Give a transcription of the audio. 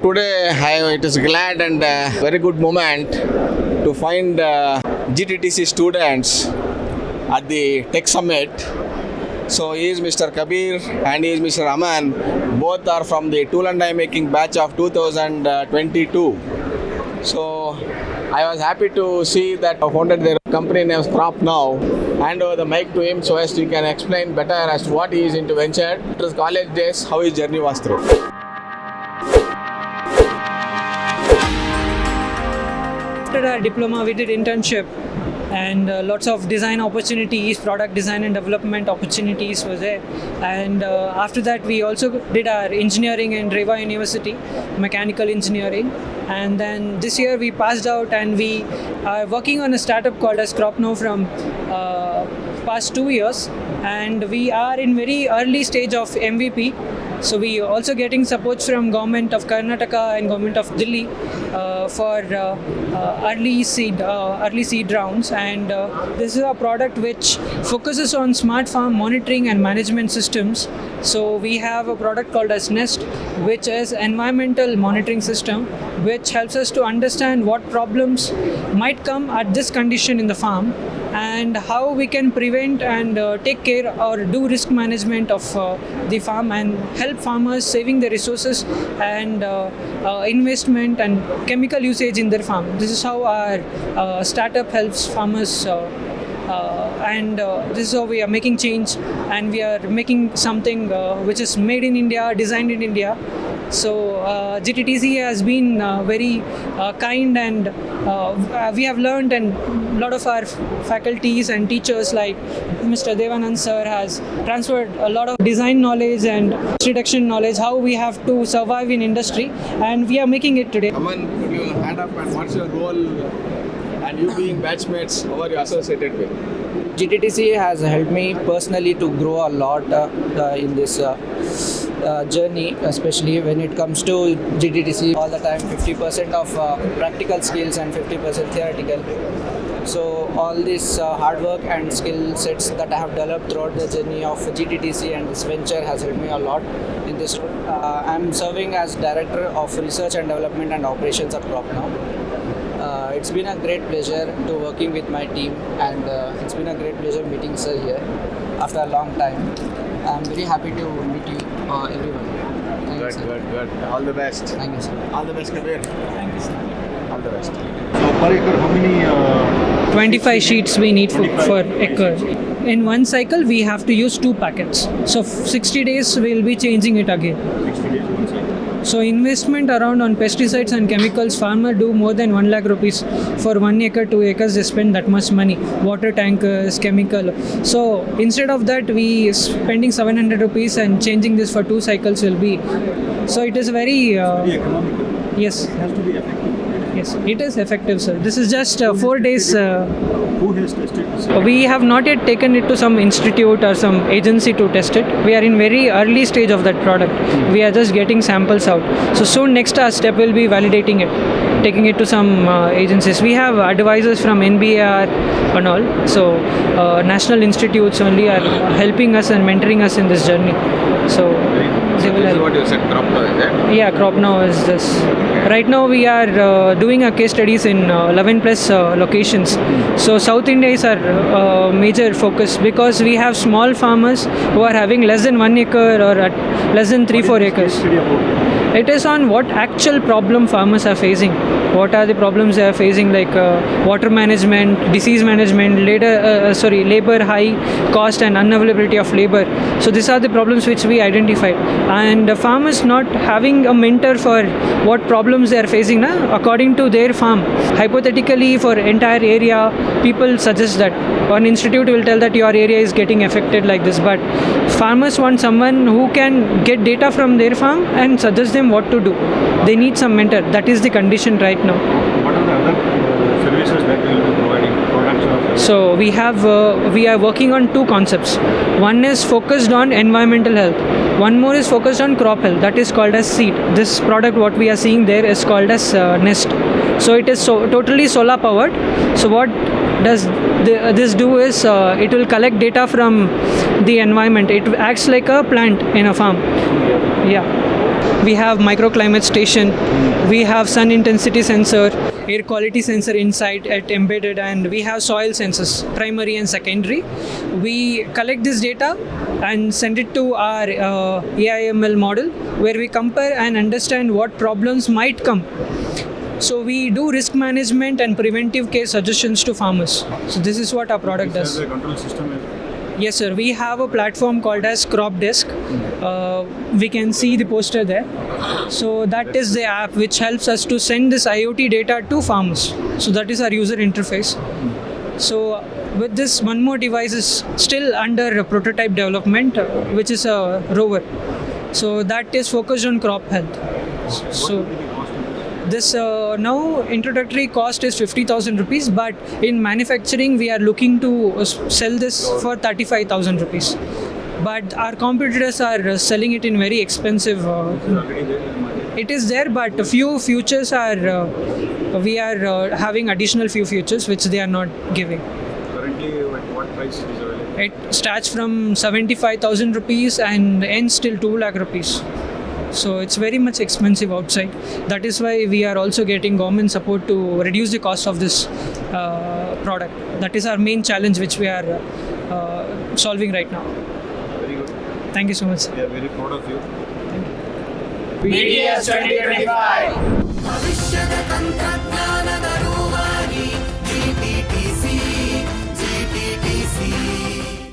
Today, it is glad and very good moment to find GTTC students at the Tech Summit. So he is Mr. Kabir and he is Mr. Aman. Both are from the tool and die making batch of 2022. So I was happy to see that founded their company name Crop Now. Hand over the mic to him so as he can explain better as to what he is into venture. It was college days, how his journey was through. After our diploma, we did internship and lots of design opportunities, product design and development opportunities were there. And after that, we also did our engineering in Reva University, mechanical engineering. And then this year we passed out and we are working on a startup called as Crop Now from past 2 years. And we are in very early stage of MVP. So we are also getting support from government of Karnataka and government of Delhi for early seed rounds. And this is a product which focuses on smart farm monitoring and management systems. So we have a product called as Nest, which is environmental monitoring system, which helps us to understand what problems might come at this condition in the farm and how we can prevent and take care or do risk management of the farm and help farmers saving the resources and investment and chemical usage in their farm. This is how our startup helps farmers and this is how we are making change, and we are making something which is made in India, designed in India. So GTTC has been very kind, and we have learned, and a lot of our faculties and teachers like Mr. Devanand sir has transferred a lot of design knowledge and reduction knowledge, how we have to survive in industry, and we are making it today. Aman, could you hand up and what's your role and you being batchmates, who are you associated with? GTTC has helped me personally to grow a lot in this journey, especially when it comes to GTTC. All the time 50% of practical skills and 50% theoretical. So all this hard work and skill sets that I have developed throughout the journey of GTTC and this venture has helped me a lot in this. I'm serving as Director of Research and Development and Operations at Crop Now. It's been a great pleasure to working with my team, and it's been a great pleasure meeting sir here after a long time. I'm very happy to meet you everyone. Thank you, sir. Good. All the best. Thank you, sir. All the best, Kabir. Thank you, sir. All the best. So per acre, how many? 25 sheets we need for 25 acre. In one cycle, we have to use 2 packets. So 60 days, we'll be changing it again. 60 days, one cycle. So investment around on pesticides and chemicals, farmer do more than 1 lakh rupees for 1 acre, 2 acres. They spend that much money, water tankers, chemical. So instead of that, we spending 700 rupees and changing this for 2 cycles will be. So it is very. Very economical. Yes. It has to be effective. Yes, it is effective, sir. This is just 4 days. Who has tested this? We have not yet taken it to some institute or some agency to test it. We are in very early stage of that product. We are just getting samples out. So soon next our step will be validating it, taking it to some agencies. We have advisors from NBAR and all. So national institutes only are helping us and mentoring us in this journey. So they will This is help. what you said, Crop Now, is it? Yeah, Crop Now is this. Right now we are doing a case studies in 11 plus locations. So South India is our major focus because we have small farmers who are having less than 1 acre or at less than 3-4 acres. Study about It is on what actual problem farmers are facing. What are the problems they are facing, like water management, disease management, labor high cost and unavailability of labor. So these are the problems which we identified. And the farmers not having a mentor for what problems they are facing according to their farm. Hypothetically, for entire area, people suggest that one institute will tell that your area is getting affected like this, but farmers want someone who can get data from their farm and suggest them what to do. They need some mentor. That is the condition right now. what are the other services that you will be providing? Products or services? So we are working on 2 concepts. One is focused on environmental health. One more is focused on crop health. That is called as seed. This product what we are seeing there is called as Nest. So it is totally solar powered. So what does this do is it will collect data from the environment. It acts like a plant in a farm. Yeah. we have microclimate station, we have sun intensity sensor, air quality sensor inside at embedded, and we have soil sensors, primary and secondary. We collect this data and send it to our AIML model, where we compare and understand what problems might come. So we do risk management and preventive care suggestions to farmers. So this is what our product This does. has a control system. Yes, sir. We have a platform called as Crop Desk. We can see the poster there. So that is the app which helps us to send this IoT data to farmers. So that is our user interface. So with this, one more device is still under prototype development, which is a rover. So that is focused on crop health. So this now introductory cost is 50,000 rupees, but in manufacturing we are looking to sell this for 35,000 rupees. But our competitors are selling it in very expensive. It is there, but a few features are. We are having additional few features which they are not giving. Currently, at what price it is available? It starts from 75,000 rupees and ends till 2 lakh rupees. So it's very much expensive outside. That is why we are also getting government support to reduce the cost of this product. That is our main challenge which we are solving right now. Very good. Thank you so much, sir. We are very proud of you. BDS 2025. ಭವಿಷ್ಯದ ತಂತ್ರಜ್ಞಾನದ ರೂವಾರಿ GTTC